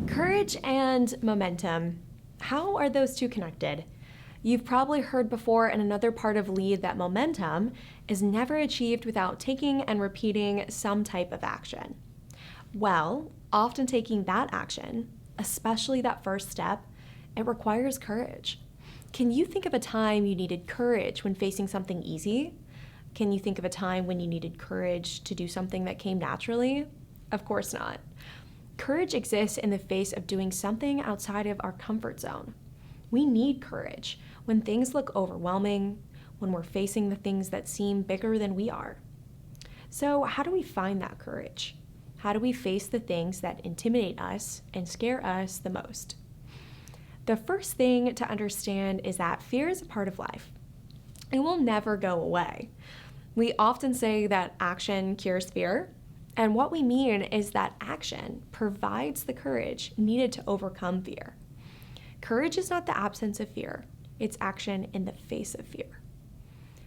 Courage and momentum. How are those two connected? You've probably heard before in another part of LEAD that momentum is never achieved without taking and repeating some type of action. Well, often taking that action, especially that first step, it requires courage. Can you think of a time you needed courage when facing something easy? Can you think of a time when you needed courage to do something that came naturally? Of course not. Courage exists in the face of doing something outside of our comfort zone. We need courage when things look overwhelming, when we're facing the things that seem bigger than we are. So, how do we find that courage? How do we face the things that intimidate us and scare us the most? The first thing to understand is that fear is a part of life. It will never go away. We often say that action cures fear, and what we mean is that action provides the courage needed to overcome fear. Courage is not the absence of fear, it's action in the face of fear.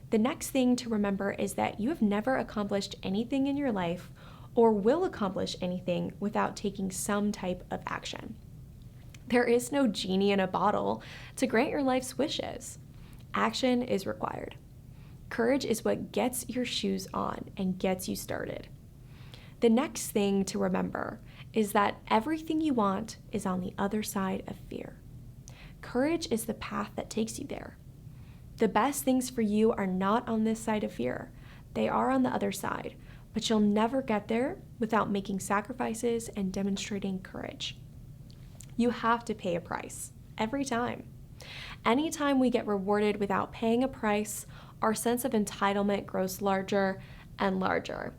The next thing to remember is that you have never accomplished anything in your life or will accomplish anything without taking some type of action. There is no genie in a bottle to grant your life's wishes. Action is required. Courage is what gets your shoes on and gets you started. The next thing to remember is that everything you want is on the other side of fear. Courage is the path that takes you there. The best things for you are not on this side of fear. They are on the other side, but you'll never get there without making sacrifices and demonstrating courage. You have to pay a price, every time. Anytime we get rewarded without paying a price, our sense of entitlement grows larger and larger.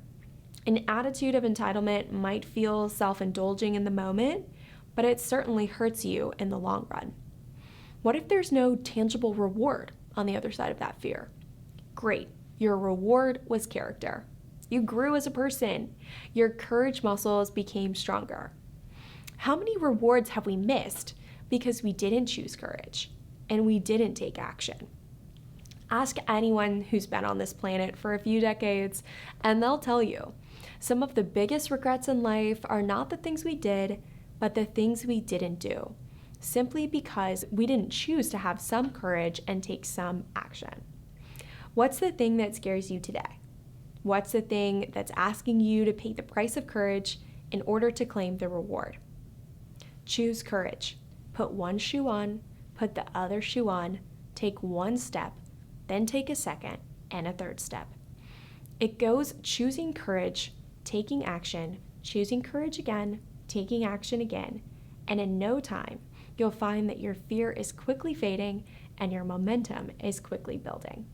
An attitude of entitlement might feel self-indulging in the moment, but it certainly hurts you in the long run. What if there's no tangible reward on the other side of that fear? Great, your reward was character. You grew as a person. Your courage muscles became stronger. How many rewards have we missed because we didn't choose courage and we didn't take action? Ask anyone who's been on this planet for a few decades, and they'll tell you some of the biggest regrets in life are not the things we did, but the things we didn't do, simply because we didn't choose to have some courage and take some action. What's the thing that scares you today? What's the thing that's asking you to pay the price of courage in order to claim the reward? Choose courage. Put one shoe on, put the other shoe on, take one step, then take a second and a third step. It goes choosing courage, taking action, choosing courage again, taking action again, and in no time, you'll find that your fear is quickly fading and your momentum is quickly building.